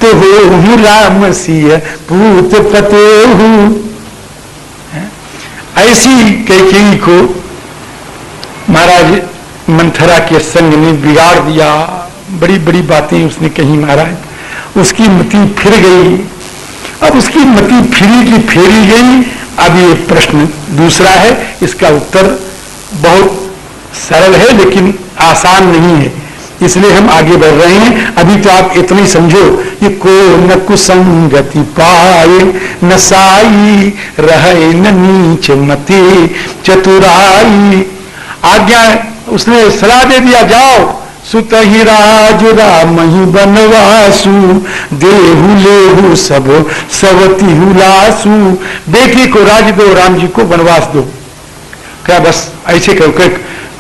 तो हो राम सिय पूत पते हूँ। ऐसी कैकेयी को महाराज मंथरा के संग ने बिगाड़ दिया। बड़ी बड़ी बातें उसने कही महाराज, उसकी मति फिर गई। अब उसकी मति फिरी की फेरी गई। अब ये प्रश्न दूसरा है, इसका उत्तर बहुत सरल है लेकिन आसान नहीं है, इसलिए हम आगे बढ़ रहे हैं। अभी तो आप इतनी समझो, ये को न कुसंगति पाए न साई रहे न नीच मति चतुराई। आज्ञा उसने सलाह दे दिया, जाओ सुतहि राज रामहि बनवासु देहु लेहु सब सवति हुलासु। बेटी को राज दो, राम जी को वनवास दो। क्या बस ऐसे करो,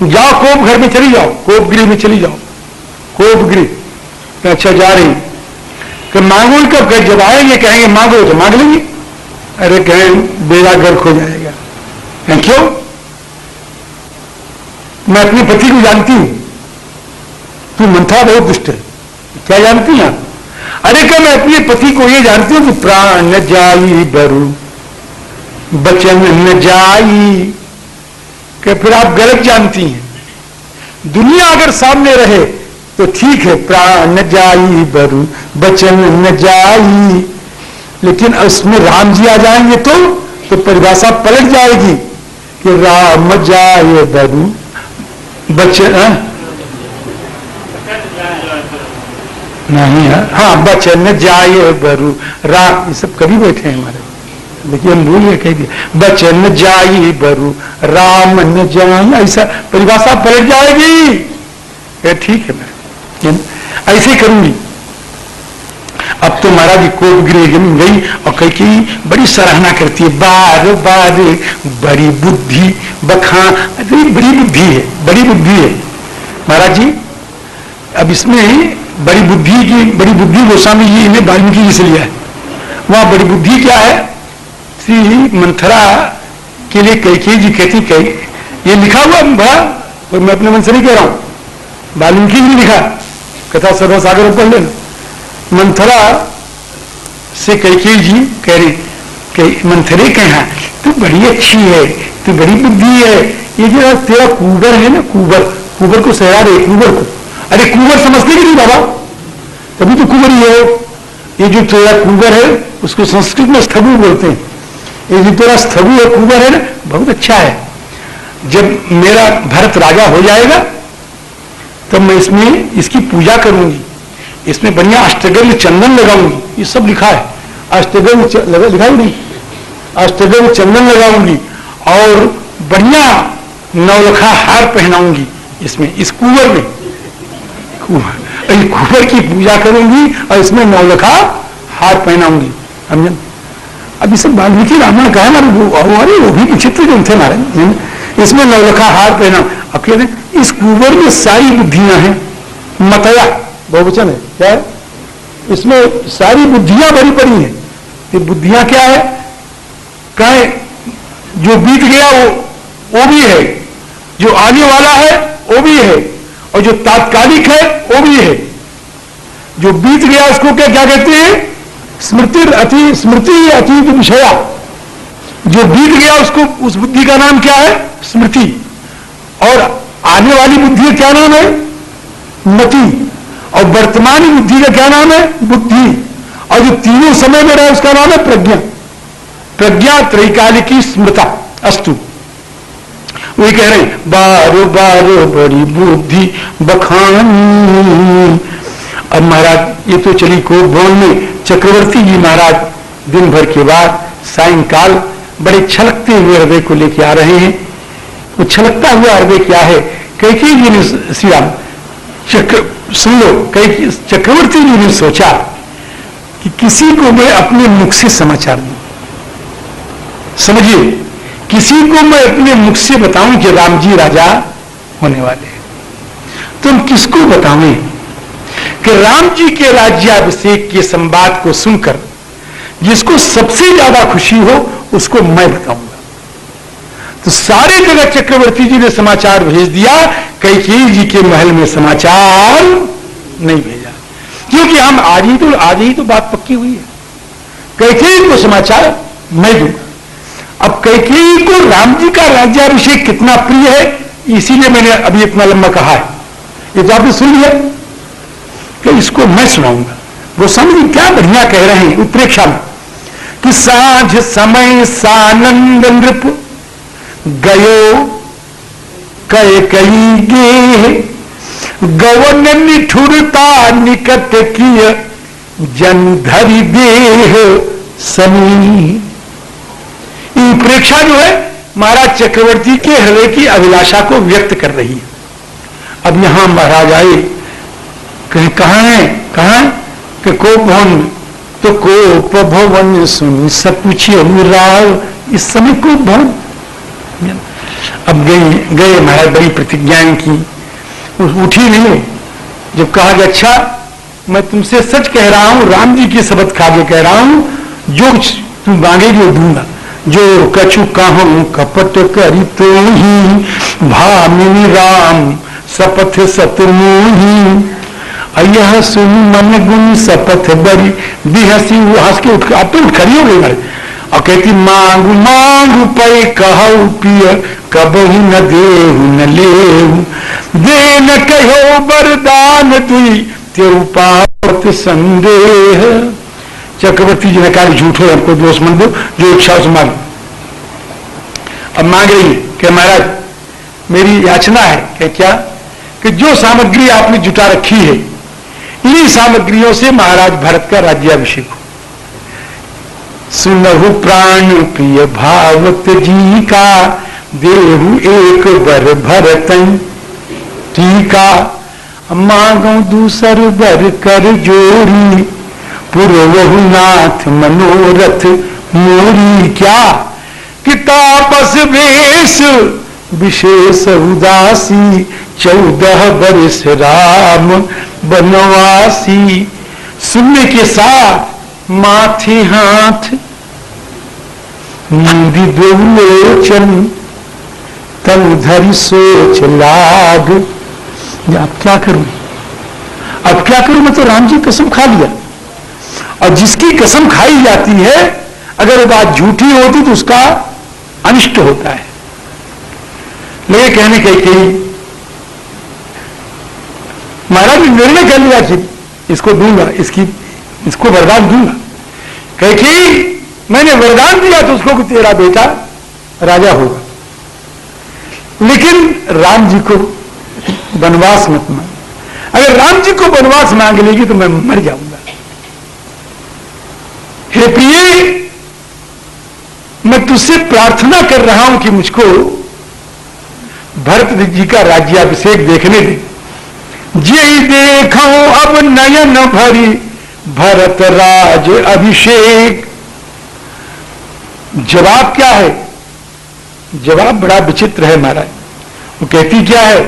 जाओ कोप घर में चली जाओ, कोपगृह में चली जाओ, कोपगृह। अच्छा जा रही कि मांगो कब गए, जब आएंगे कहेंगे मांगो तो मांग लेंगे। अरे कहें बेड़ा गर्क हो जाएगा। क्यों? मैं अपने पति को जानती हूं, तू मंथरा बहुत दुष्ट है। क्या जानती हैं? अरे क्या मैं अपने पति को ये जानती हूं कि प्राण न जाई बरु बचन न जाई। कि फिर आप गलत जानती हैं। दुनिया अगर सामने रहे तो ठीक है, प्राण न जाई बरु बचन न जाई, लेकिन उसमें राम जी आ जाएंगे तो परिभाषा पलट जाएगी कि राम जाए बरु बचन नहीं है। हाँ, बचन जाए बरु राम, ये सब कभी बैठे हैं हमारे, देखिए हम भूल गए कह दिया। बचन जाई बरु राम न जाई, ऐसा परिभाषा पलट जाएगी। ठीक है, मैं ऐसे करूंगी। अब तो महाराज कोपगृह में गई और कही कि बड़ी सराहना करती है, बार बार बड़ी बुद्धि बखान। बड़ी बुद्धि है, बड़ी बुद्धि है महाराज जी। अब इसमें बड़ी बुद्धि गोस्वामी जी ने वाल्मीकि जी से लिया है। वहां बड़ी बुद्धि क्या है? श्री मंथरा के लिए कैकेयी जी कहती, ये लिखा हुआ बड़ा, और मैं अपने मन से नहीं कह रहा हूं, वाल्मीकि जी लिखा, कथा सर्वसागर पढ़ लेना। मंथरा से कैकेयी जी कह रही, मंथरे कहा तू बड़ी अच्छी है, तू बड़ी बुद्धि है। ये जो तेरा कुबर है ना, कुबर को सहरा दे, कुबर को। अरे कुबर समझते कि नहीं बाबा? तभी तो कुबर ही है। ये जो तेरा कुबर है उसको संस्कृत में स्थगु बोलते हैं। ये जो तेरा स्थगु है, कुबर है ना, बहुत अच्छा है। जब मेरा भरत राजा हो जाएगा तब मैं इसमें इसकी पूजा करूंगी, इसमें बढ़िया अष्टगंध चंदन लगाऊंगी। ये सब लिखा है, अष्टगंध लिखा ही नहीं, अष्टगंध चंदन लगाऊंगी और बढ़िया नौलखा हार पहनाऊंगी इसमें, इस कुंवर में। कुंवर की पूजा करूंगी और इसमें नौलखा हार पहनाऊंगी। समझे? अब इसे वाल्मीकि रामायण कहा ना, वो भी विचित्र ग्रंथ है महाराज। इसमें नौलखा हार पहना। अब कहते हैं इस कुंवर में सारी बुद्धियां हैं। मतया बहुवचन है, क्या है? इसमें सारी बुद्धियां भरी पड़ी हैं। ये बुद्धियां क्या है? कहे जो बीत गया वो भी है, जो आने वाला है वो भी है, और जो तात्कालिक है वो भी है। जो बीत गया उसको क्या कहते हैं? स्मृति अतीत विषया। जो बीत गया उसको, उस बुद्धि का नाम क्या है? स्मृति। और आने वाली बुद्धि का क्या नाम है? मति। और वर्तमान बुद्धि का क्या नाम है? बुद्धि। और जो तीनों समय में रहा उसका नाम है प्रज्ञा। प्रज्ञा त्रैकालिकी स्मृता अस्तु। वही कह रहे हैं, बारो बारो बड़ी बुद्धि बखानी। अब महाराज ये तो चली कोप भवन में। चक्रवर्ती जी महाराज दिन भर के बाद सायंकाल बड़े छलकते हुए हृदय को लेके आ रहे हैं। वो छलकता हुआ हृदय क्या है? कैकेयी जी ने, श्री राम सुन लो, चक्रवर्ती जी ने सोचा कि किसी को मैं अपने मुख से समाचार दूं। समझिए, किसी को मैं अपने मुख से बताऊं कि राम जी राजा होने वाले हैं, तो हम किसको बताएं कि राम जी के राज्याभिषेक के संवाद को सुनकर जिसको सबसे ज्यादा खुशी हो उसको मैं बताऊंगा। तो सारे जगह चक्रवर्ती जी ने समाचार भेज दिया, कैकेयी जी के महल में समाचार नहीं भेजा। क्योंकि हम आज ही तो बात पक्की हुई है। कैकेयी को समाचार मैं दूंगा। अब कैकेयी को राम जी का राज्याभिषेक कितना प्रिय है, इसीलिए मैंने अभी इतना लंबा कहा है। ये तो आपने सुन लिया कि इसको मैं सुनाऊंगा। गोस्वामी जी क्या बढ़िया कह रहे हैं उत्प्रेक्षा में कि साँझ समय सानंद नृप गयो कैकेयी गे, गवन निठुरता निकट किय जन धरि देह समी। ये प्रेक्षा जो है महाराज चक्रवर्ती के हृदय की अभिलाषा को व्यक्त कर रही है। अब यहां महाराज आए, कहां है कि कोप भवन में, तो कोप भवन सुन सब पूछिए अनुराग। इस समय कोप भवन अब गए महाराज बड़ी प्रतिज्ञाएं की, उठी नहीं। जब कहा कि अच्छा मैं तुमसे सच कह रहा हूं, राम जी की शपथ खा के कह रहा हूं, जो तुम मांगेगी वो दूंगा। जो कछु कहूं कपट करी तो ही, भामिनी राम शपथ सतमोही। यह सुन मन गुण शपथ बड़ी, बिहसी हंस के उठ, अब तो उठ खड़ी हो गई मारे और कहती मांगू मांगू पै कहू पिय, कबहू न देहु न लेहु, दे न कहो वरदान दुई, तेरु पात संदेह। चक्रवर्ती जी ने कहा झूठो हमको दोष मन दो, जो इच्छा से मांग। अब मांग रही कि महाराज मेरी याचना है कि क्या कि जो सामग्री आपने जुटा रखी है, इन्हीं सामग्रियों से महाराज भरत का राज्याभिषेक हो। सुनहु प्राण प्रिय भावत जी का, देहु एक बर भरतन टीका, मांगो दूसर बर कर जोरी, पुरवहु नाथ मनोरथ मोरी। क्या कि तापस वेश विशेष उदासी, 14 वर्ष राम बनवासी। सुनने के साथ माथे हाथ मूंदी दोलोचन, तन धरि सोच लाग। अब क्या करूं, अब क्या करूं? मैं तो राम जी कसम खा लिया, और जिसकी कसम खाई जाती है अगर वो बात झूठी होती तो उसका अनिष्ट होता है। लेकिन कहने कैकेयी महाराज ने निर्णय कर लिया कि इसको दूंगा, इसको वरदान दूंगा। कैकेयी मैंने वरदान दिया तो उसको कि तेरा बेटा राजा होगा, लेकिन राम जी को वनवास मत मांग। अगर राम जी को वनवास मांग लेगी तो मैं मर जाऊंगा। हे प्रिय, मैं तुझसे प्रार्थना कर रहा हूं कि मुझको भरत जी का राज्याभिषेक देखने दे। जय देखो अब नयन भरी भरत राज अभिषेक। जवाब क्या है? जवाब बड़ा विचित्र है महाराज। वो कहती क्या है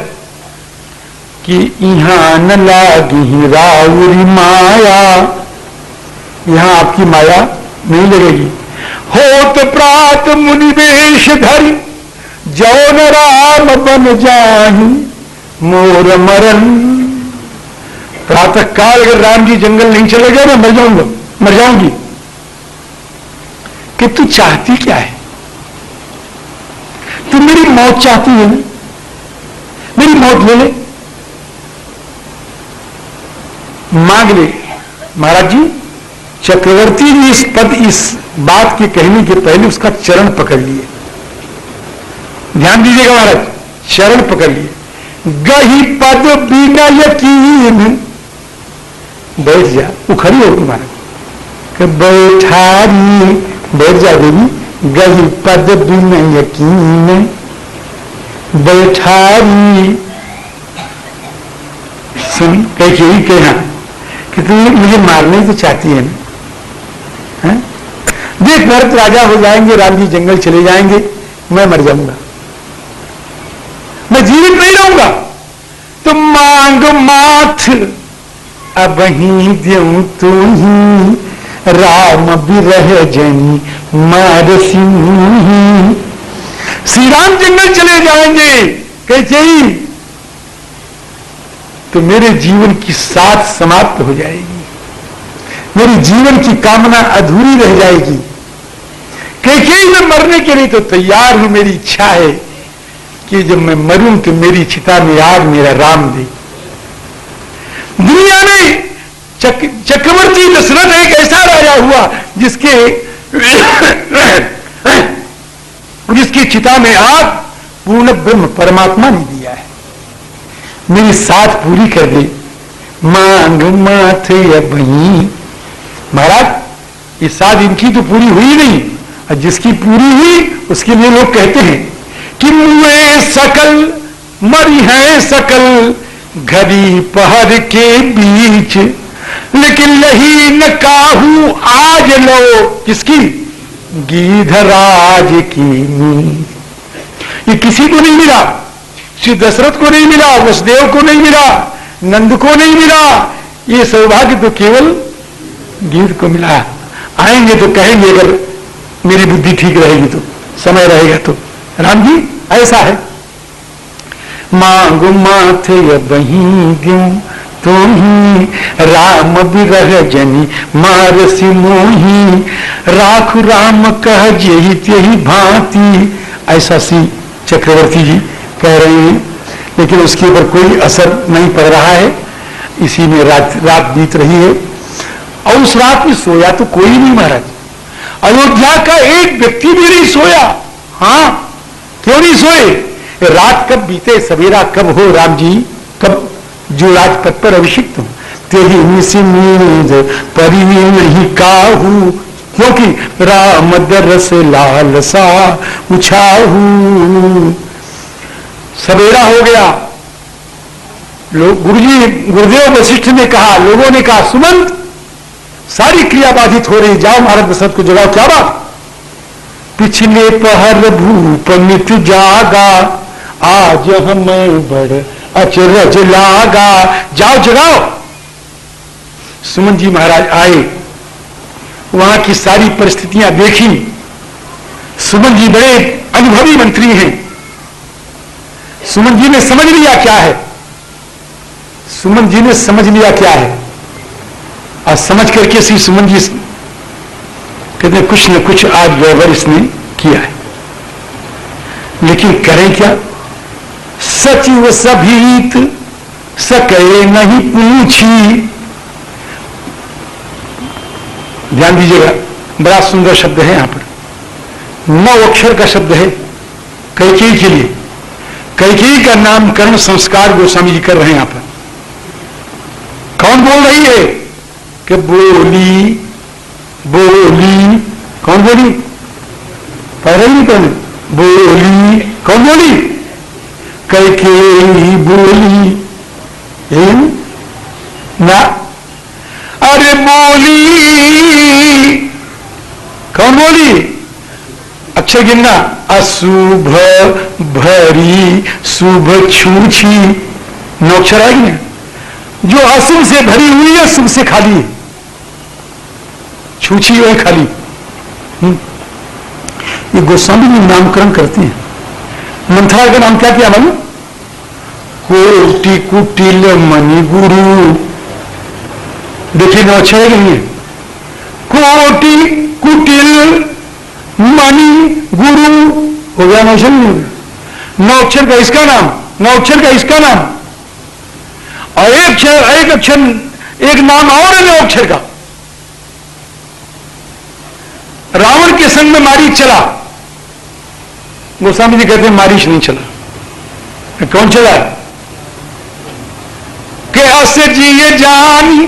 कि यहां न लागी राउरी माया, यहां आपकी माया नहीं लगेगी। होत प्रात मुनिवेश धरि, जौन राम बन जाहि मोर मरण। प्रातः काल अगर राम जी जंगल नहीं चले गए मैं मर जाऊंगा, मर जाऊंगी। कि तू चाहती क्या है? तू मेरी मौत चाहती है ना? मेरी मौत ले ले, मांग ले। महाराज जी चक्रवर्ती ने इस बात के कहने के पहले उसका चरण पकड़ लिए। ध्यान दीजिएगा महाराज, चरण पकड़ लिए। गही पद बिना यकीन, बैठ जा। वो खड़ी हो तुम्हारा कि बैठारी, बैठ जा देवी। गही पद बिना यकीन बैठारी। सुन कैकेयी कहना कि तू मुझे मारने ही तो चाहती है ना? है? देख भरत राजा हो जाएंगे, राम जी जंगल चले जाएंगे, मैं मर जाऊंगा, मैं जीवित नहीं रहूंगा। तो मांग माथ अब ही द्यूं तू ही, राम बिरह जनी मारसी। श्री राम जंगल चले जाएंगे कैकेयी, तो मेरे जीवन की साथ समाप्त हो जाएगी, मेरी जीवन की कामना अधूरी रह जाएगी। कैकेयी में मरने के लिए तो तैयार हूं, मेरी इच्छा है कि जब मैं मरूं तो मेरी चिता में आग मेरा राम दे। दुनिया में चक्रवर्ती दशरथ एक ऐसा राजा हुआ जिसकी चिता में आग पूर्ण ब्रह्म परमात्मा ने दिया है। मेरी साथ पूरी कर दे, मांग माथे बही। महाराज ये साथ इनकी तो पूरी हुई नहीं, और जिसकी पूरी हुई उसके लिए लोग कहते हैं कि मुए सकल मरी है सकल घड़ी पहर के बीच, लेकिन लही न काहू आज लो किसकी गीधराज की नींद। ये किसी को नहीं मिला, श्री दशरथ को नहीं मिला, वसुदेव को नहीं मिला, नंद को नहीं मिला, ये सौभाग्य तो केवल गीध को मिला। आएंगे तो कहेंगे, अगर मेरी बुद्धि ठीक रहेगी तो, समय रहेगा तो, राम जी ऐसा है। मांगो माथे बही क्यों तुम ही राम बिरह जनी मारसी मोही, राख राम कह यही त्यही भांति। ऐसा सी चक्रवर्ती जी कह रहे हैं, लेकिन उसके ऊपर कोई असर नहीं पड़ रहा है। इसी में रात बीत रही है, और उस रात में सोया तो कोई नहीं महाराज। अयोध्या का एक व्यक्ति भी नहीं सोया। हाँ, क्यों नहीं सोए? रात कब बीते, सवेरा कब हो राम जी, कब जो राजपथ पर अभिषिक्त हो, तेरी नींद परी नहीं काहू, क्योंकि राम दरस लालसा उछाहू। सवेरा हो गया, लोग गुरुदेव वशिष्ठ ने कहा, लोगों ने कहा सुमंत सारी क्रिया बाधित हो रही, जाओ महाराज दशरथ को जगाओ। क्या बात? पिछले पहर भूप मित जागा, आज हमें बड़ अचरज लागा, जाओ जगाओ। सुमन जी महाराज आए, वहां की सारी परिस्थितियां देखी। सुमन जी बड़े अनुभवी मंत्री हैं, सुमन जी ने समझ लिया क्या है, सुमन जी ने समझ लिया क्या है, और समझ करके श्री सुमन जी कहते कुछ न कुछ आज गड़बड़ इसने किया है, लेकिन करें क्या? सचिव सभीत सके नहीं पूछी। ध्यान दीजिएगा, बड़ा सुंदर शब्द है यहां पर, 9 अक्षर का शब्द है कैकेयी के लिए। कैकेयी का नामकरण संस्कार गोस्वामी जी कर रहे हैं यहां पर। कौन बोल रही है? कि बोली बोली, कौन बोली? पहले ही नहीं पहले बोली, कौन बोली? कैकेयी बोली ना, अरे बोली, कौन बोली? अक्षर गिनना, अशुभ भरी शुभ छूछी, 9 अक्षर आएंगे। जो अशुभ से भरी हुई है, शुभ से खाली है, छूछी है खाली। ये गोस्वामी जी नामकरण करते हैं। मंथरा का नाम क्या किया मालूम? कोटि कुटिल मणि गुरु। देखिए 9 अक्षर नहीं है, कोटि कुटिल मणि गुरु हो गया 9 अक्षर नहीं हो गया। 9 अक्षर का इसका नाम, 9 अक्षर का इसका नाम, और एक अक्षर एक नाम और है 9 अक्षर का। रावण के संग में मारीच चला, गोस्वामी जी कहते हैं मारीच नहीं चला। कौन चला? के अस जिये जानी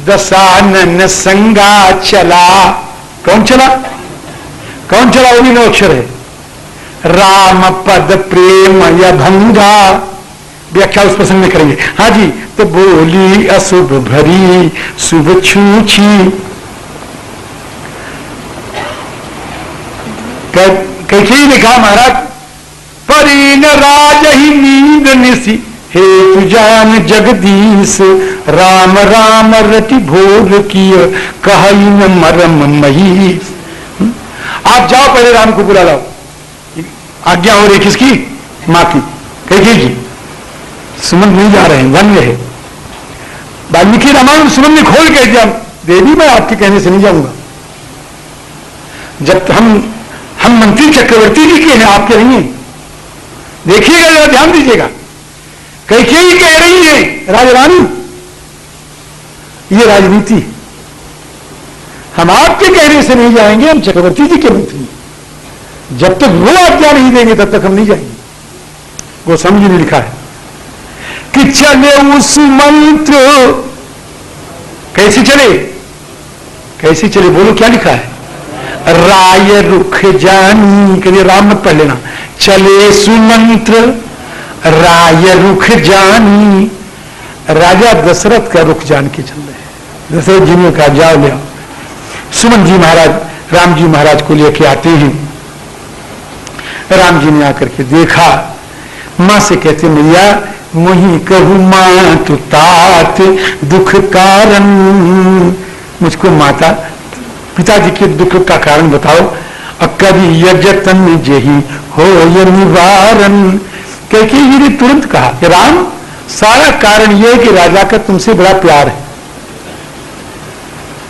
दशानन संगा चला। कौन चला? कौन चला? वो भी 9 अक्षर है। राम पद प्रेम या भंगा, व्याख्या उस प्रसंग में करेंगे। हाँ जी, तो बोली अशुभ भरी शुभ छूछी। कैकेयी ने कहा महाराज, परीन राज ही नींद निसी, हे तुजान जगदीश, राम राम रति भोर किय कही न मरम मही। आप जाओ पहले राम को बुला लाओ। आज्ञा हो रही किसकी? मां की, कैकेयी की। सुमन नहीं जा रहे हैं, वन में है। वाल्मीकि रामायण सुमन ने खोल कह दिया, देवी मैं आपके कहने से नहीं जाऊंगा। जब हम मंत्री चक्रवर्ती जी के हैं, आपके नहीं है। देखिएगा जरा, ध्यान दीजिएगा, कैकेयी कह रही है राजरानी, ये राजनीति है। हम आपके कहने से नहीं जाएंगे, हम चक्रवर्ती जी के मंत्री, जब तक वो आज्ञा नहीं देंगे तब तक हम नहीं जाएंगे। गोस्वामी जी ने लिखा है कि चले उस मंत्र, कैसे चले, कैसे चले, बोलो क्या लिखा है, राय रुख जानी, करिए राम मत पढ़ लेना, चले सुमंत्र राय रुख जानी, राजा दशरथ का रुख जान के चल रहे हैं। दशरथ जी ने कहा जाओ ले आओ। सुमन जी महाराज राम जी महाराज को लेके आते हैं। राम जी ने आकर के देखा, मां से कहते मैया मुही कहू मां तु तात दुख कारण, मुझको माता पिताजी के दुख का कारण बताओ। कभी यजतन जेही हो ये निवारण, कैकेयी ने तुरंत कहा कि राम सारा कारण यह है कि राजा का तुमसे बड़ा प्यार है।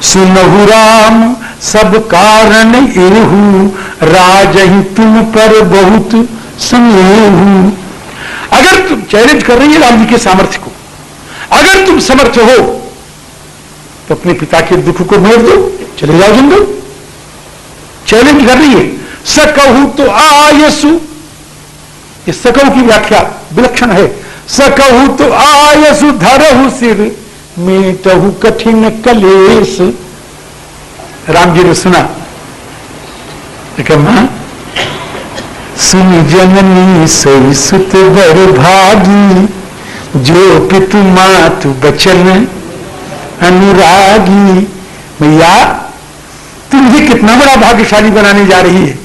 सुनहु राम सब कारण एहू, राजहि तुम पर बहुत स्नेहू। अगर तुम चैलेंज कर रही है राम जी के सामर्थ्य को, अगर तुम समर्थ हो तो अपने पिता के दुख को मोड़ दो, चले जाओ जंगल। चैलेंज कर रही है। सकहु तो आयसु, इस सकहु की व्याख्या विलक्षण है। सकहु तो आयसु धरहु सिर मेटहु कठिन कलेश। राम जी ने सुना, मां सुन जननी सोई सुत बर भागी, जो पितु मातु बचन अनुरागी। मैया तुम मुझे कितना बड़ा भाग्यशाली बनाने जा रही है।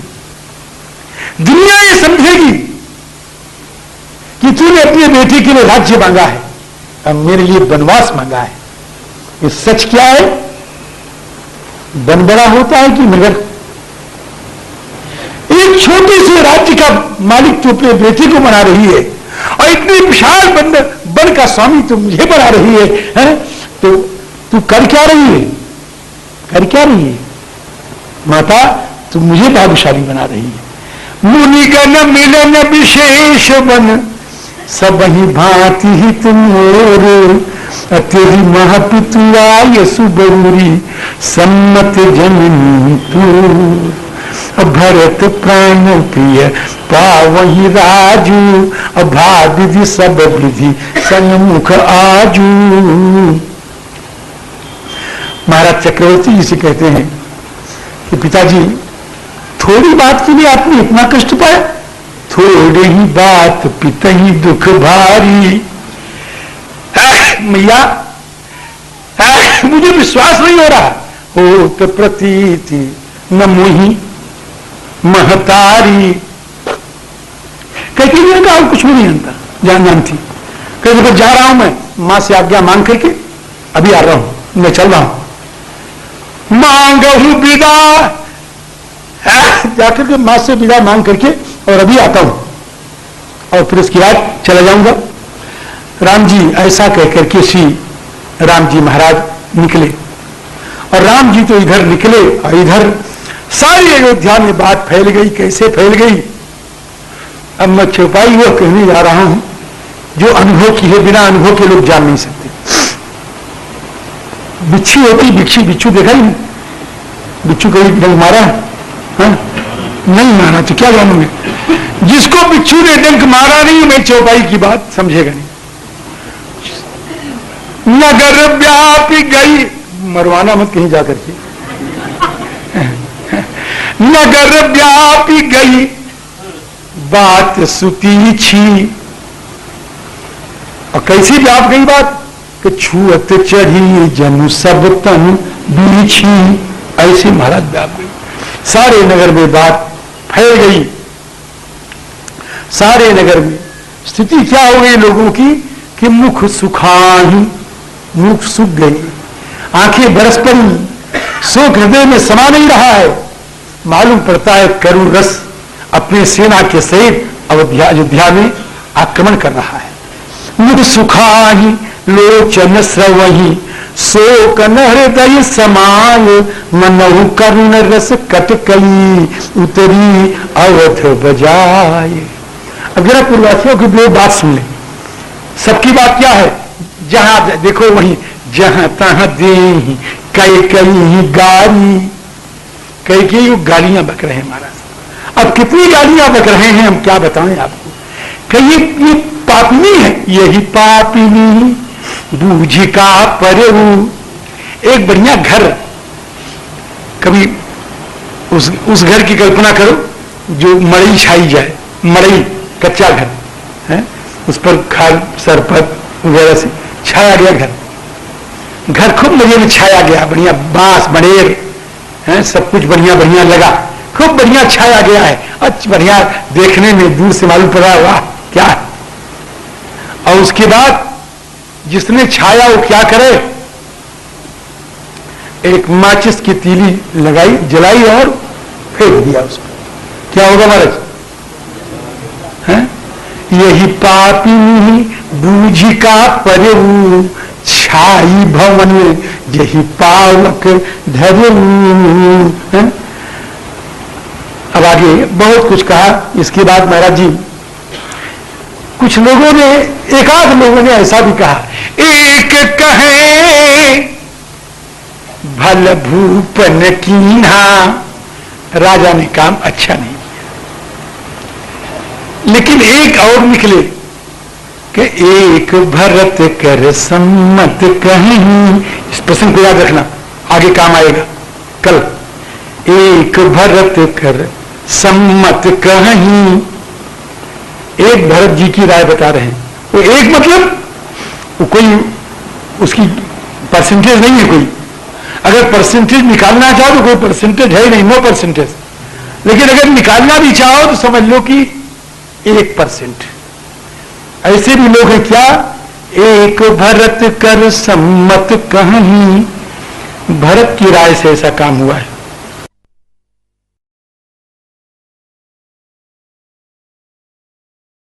दुनिया ये समझेगी कि तूने अपने बेटे के लिए राज्य मांगा है और मेरे लिए वनवास मांगा है। ये सच क्या है? वन बड़ा होता है कि नगर? एक छोटे से राज्य का मालिक तू अपने बेटे को बना रही है और इतनी विशाल वन का स्वामी तू मुझे बना रही है? तो तू कर क्या रही है? कर क्या रही है माता? तू मुझे भाग्यशाली बना रही है। मुनिगण मिलन विशेष बन, सब ही भांति ही तुम और, तेरी महापितुआ यसु बरूरी, सम्मत जननी तू। भरत प्राण प्रिय पावही राजू, भाविधि सब विधि सन्मुख आजू। महाराज चक्रवर्ती जी से कहते हैं कि पिताजी थोड़ी बात के लिए आपने इतना कष्ट पाया? थोड़े ही बात पिता ही दुख भारी। मैया मुझे विश्वास नहीं हो रहा, हो तो प्रतीति न मोही महतारी। कहती नहीं कहा कुछ भी नहीं जानता, जानती। कहते जा रहा हूं मैं मां से आज्ञा मांग करके, अभी आ रहा हूं, मैं चल रहा हूं। मांगहु विदा, जाकर के मां से विदा मांग करके और अभी आता हूं और फिर उसके बाद चला जाऊंगा। राम जी ऐसा कहकर के श्री राम जी महाराज निकले और राम जी तो इधर निकले और इधर सारी अयोध्या में बात फैल गई। कैसे फैल गई? अब मैं छुपाई वो कहने जा रहा हूं जो अनुभव की है, बिना अनुभव के लोग जान नहीं सकते। बिच्छी होती, बिच्छी बिच्छू देखा ही नहीं? बिच्छू कभी डंक मारा है? नहीं मारा तो क्या जानूंगे? जिसको बिच्छू ने डंक मारा नहीं, मैं चौपाई की बात समझेगा नहीं। नगर व्यापी गई, मरवाना मत कहीं जाकर के। नगर व्यापी गई बात सुती छी, और कैसी व्याप गई बात कि छुअत चढ़ी जनु सब तन बीछी। ऐसी महाराज व्याप गई, सारे नगर में बात फैल गई। सारे नगर में स्थिति क्या हो गई लोगों की कि मुख सुखाही, मुख सूख गई, आंखें बरस पड़ी, शोक हृदय में समा नहीं रहा है। मालूम पड़ता है करुण रस अपने सेना के सहित अयोध्या में आक्रमण कर रहा है। मुख सुखाही लोचन स्रवही शोक न हृदय समाय मनहु करुण रस कटकई उतरी अवध बजाए। अब जरा पूर्ववासियों की दो बात सुन ले। सबकी बात क्या है? जहां देखो वहीं जहां तहां दे कई कई गाली, कई कई गालियां बक रहे हैं महाराज। अब कितनी गालियां बक रहे हैं हम क्या बताएं आपको। कई ये पापिनी है, यही पापिनी बूझ का परऊ। एक बढ़िया घर, कभी उस घर की कल्पना करो जो मड़ई छाई जाए, मड़ई कच्चा घर है, उस पर खाल सरपत वगैरह से छाया गया घर खूब मजे में छाया गया, बढ़िया बांस बनेर है, सब कुछ बढ़िया बढ़िया लगा, खूब बढ़िया छाया गया है। अच्छा बढ़िया देखने में दूर से मालूम पड़ा वाह क्या है। और उसके बाद जिसने छाया वो क्या करे, एक माचिस की तीली लगाई, जलाई और फेंक दिया उसको, क्या होगा महाराज? यही पापी बूझी का परऊ छाई भवन यही पावक धरू। अब आगे बहुत कुछ कहा। इसके बाद महाराज जी कुछ लोगों ने, एक आध लोगों ने ऐसा भी कहा, एक कहे भल भूपन कीन्हा, राजा ने काम अच्छा नहीं किया। लेकिन एक और निकले कि एक भरत कर सम्मत कहीं, इस प्रसंग को याद रखना, आगे काम आएगा कल। एक भरत कर सम्मत कहीं, एक भरत जी की राय बता रहे हैं। वो एक मतलब वो कोई उसकी परसेंटेज नहीं है कोई, अगर परसेंटेज निकालना चाहो तो कोई परसेंटेज है ही नहीं, नो परसेंटेज। लेकिन अगर निकालना भी चाहो तो समझ लो कि 1%। ऐसे भी लोग हैं क्या, एक भरत कर सम्मत कहीं, भरत की राय से ऐसा काम हुआ है।